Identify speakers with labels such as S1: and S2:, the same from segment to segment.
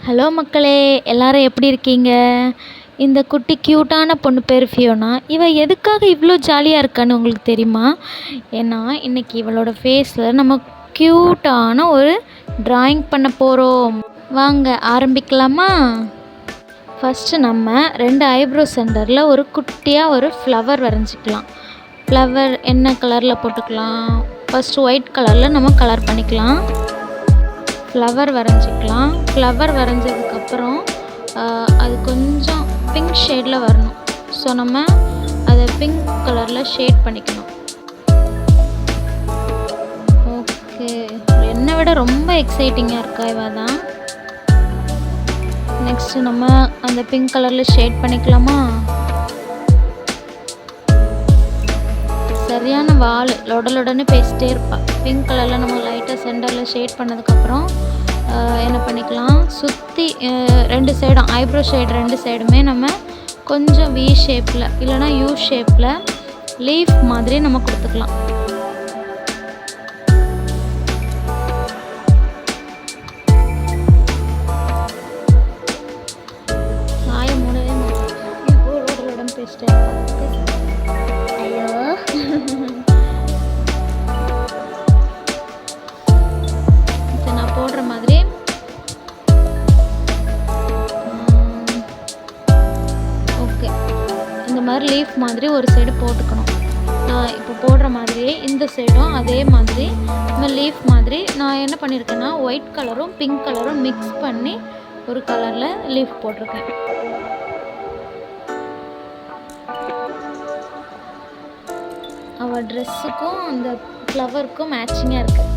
S1: Hello மக்களே, எல்லாரும் எப்படி இருக்கீங்க? இந்த குட்டி க்யூட்டான பொண்ணு பேர் ஃபியோனா. இவ எதுக்காக இவ்வளோ ஜாலியாக இருக்கான்னு உங்களுக்கு தெரியுமா? ஏன்னா இன்னைக்கு இவளோட ஃபேஸில் நம்ம க்யூட்டான ஒரு ட்ராயிங் பண்ண போகிறோம். வாங்க ஆரம்பிக்கலாமா? ஃபஸ்ட்டு நம்ம 2 ஐப்ரோ சென்டரில் ஒரு குட்டியாக ஒரு ஃப்ளவர் வரைஞ்சிக்கலாம். ஃப்ளவர் என்ன கலரில் போட்டுக்கலாம்? ஃபஸ்ட்டு ஒயிட் கலரில் நம்ம கலர் பண்ணிக்கலாம். ஃப்ளவர் வரைஞ்சிக்கலாம். ஃப்ளவர் வரைஞ்சதுக்கப்புறம் அது கொஞ்சம் பிங்க் ஷேடில் வரணும். ஸோ நம்ம அதை பிங்க் கலரில் ஷேட் பண்ணிக்கணும். ஓகே, என்னை விட ரொம்ப எக்ஸைட்டிங்காக இருக்கா இவ தான். நெக்ஸ்ட்டு நம்ம அந்த பிங்க் கலரில் ஷேட் பண்ணிக்கலாமா? சரியான வால் லொடலொடன்னு பேசிட்டே இருப்பாள். பிங்க் கலரில் நம்ம லைட்டாக சென்டரில் ஷேட் பண்ணதுக்கப்புறம் என்ன பண்ணிக்கலாம், சுற்றி 2 சைடும் ஐப்ரோ ஷேட் 2 சைடுமே நம்ம கொஞ்சம் வி ஷேப்பில் இல்லைனா யூ ஷேப்பில் லீஃப் மாதிரி நம்ம கொடுத்துக்கலாம். வாயை மூடவே மாட்டேன், பேசிட்டே இருப்பேன். நான் போடுற மாதிரி ஓகே, இந்த மாதிரி லீஃப் மாதிரி ஒரு சைடு போட்டுக்கணும். நான் இப்போ போடுற மாதிரியே இந்த சைடும் அதே மாதிரி இந்த லீஃப் மாதிரி நான் என்ன பண்ணியிருக்கேன்னா ஒயிட் கலரும் பிங்க் கலரும் மிக்ஸ் பண்ணி ஒரு கலரில் லீஃப் போட்டிருக்கேன். அவள் ட்ரெஸ்ஸுக்கும் அந்த ஃப்ளவருக்கும் மேட்சிங்காக இருக்குது.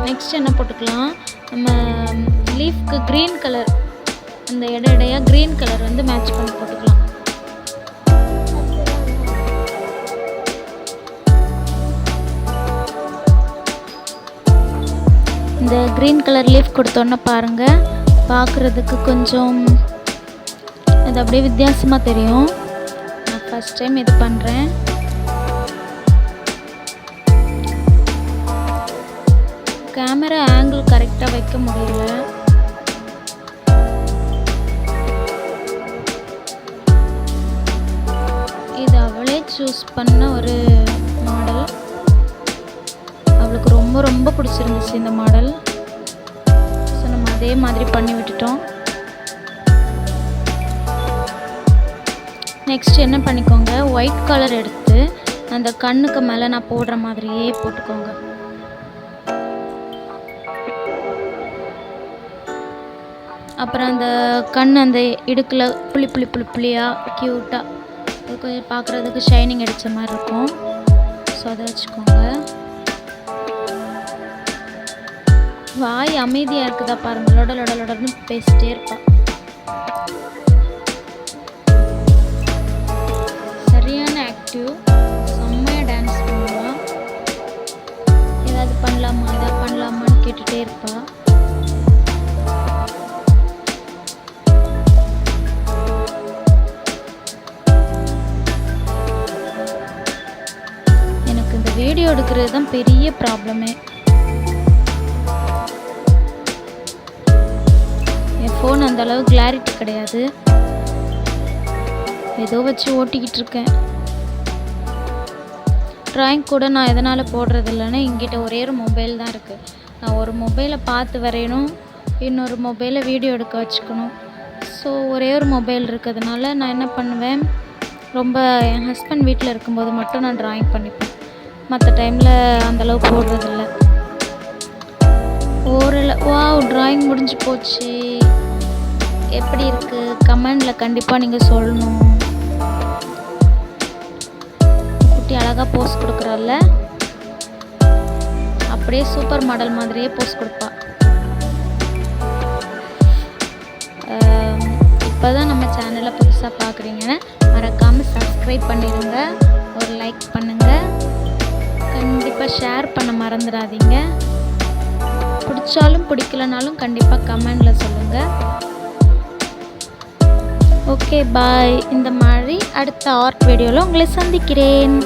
S1: நெக்ஸ்ட் என்ன போட்டுக்கலாம், நம்ம லீஃப்க்கு க்ரீன் கலர் அந்த இடையாக க்ரீன் கலர் வந்து மேட்ச் பண்ணி போட்டுக்கலாம். இந்த க்ரீன் கலர் லீஃப் கொடுத்தோன்னே பாருங்கள், பார்க்குறதுக்கு கொஞ்சம் அது அப்படியே வித்தியாசமாக தெரியும். நான் ஃபஸ்ட் டைம் இது பண்ணுறேன். கேமரா ஆங்கிள் கரெக்டாக வைக்க முடியல. இது அவளே சூஸ் பண்ண ஒரு மாடல். அவளுக்கு ரொம்ப ரொம்ப பிடிச்சிருந்துச்சு இந்த மாடல். ஸோ நம்ம அதே மாதிரி பண்ணி விட்டுட்டோம். நெக்ஸ்ட் என்ன பண்ணிக்கோங்க, ஒயிட் கலர் எடுத்து அந்த கண்ணுக்கு மேலே நான் போடுற மாதிரியே போட்டுக்கோங்க. அப்புறம் அந்த கண் அந்த இடுக்கில் புளியாக க்யூட்டாக அது கொஞ்சம் பார்க்குறதுக்கு ஷைனிங் அடித்த மாதிரி இருக்கும். ஸோ அதை வச்சுக்கோங்க. வாய் அமைதியாக இருக்குதா பாருங்கள், லொடன்னு பேசிட்டே இருப்பாள். சரியான ஆக்டிவ், செம்மையாக டான்ஸ் பண்ணுவாள். ஏதாவது பண்ணலாமான்னு கேட்டுகிட்டே இருப்பாள். வீடியோ எடுக்கிறது தான் பெரிய ப்ராப்ளமே. என் ஃபோன் அந்த அளவு கிளாரிட்டி கிடையாது, ஏதோ வச்சு ஓட்டிக்கிட்டு இருக்கேன். ட்ராயிங் கூட நான் எதனால் போடுறது இல்லைன்னா என்கிட்ட ஒரே ஒரு மொபைல் தான் இருக்குது. நான் ஒரு மொபைலை பார்த்து வரையணும், இன்னொரு மொபைலை வீடியோ எடுக்க வச்சுக்கணும். ஸோ ஒரே ஒரு மொபைல் இருக்கிறதுனால நான் என்ன பண்ணுவேன், ரொம்ப என் ஹஸ்பண்ட் வீட்டில் இருக்கும்போது மட்டும் நான் ட்ராயிங் பண்ணிப்பேன். மற்ற டைமில் அந்தளவு போடுறதில்ல. வாவ், ட்ராயிங் முடிஞ்சு போச்சு. எப்படி இருக்குது கமெண்டில் கண்டிப்பாக நீங்கள் சொல்லணும். குட்டி அழகாக போஸ் கொடுக்குறாள்ல, அப்படியே சூப்பர் மாடல் மாதிரியே போஸ் கொடுப்பா. இப்போ தான் நம்ம சேனலை புதுசாக பார்க்குறீங்கன்னா மறக்காமல் சப்ஸ்கிரைப் பண்ணிடுங்க, ஒரு லைக் பண்ணுங்கள், கண்டிப்பாக ஷேர் பண்ண மறந்துடாதீங்க. பிடிச்சாலும் பிடிக்கலனாலும் கண்டிப்பாக கமெண்டில் சொல்லுங்கள். Okay bye. இந்த மாதிரி அடுத்த ஆர்ட் வீடியோவில் உங்களை சந்திக்கிறேன்.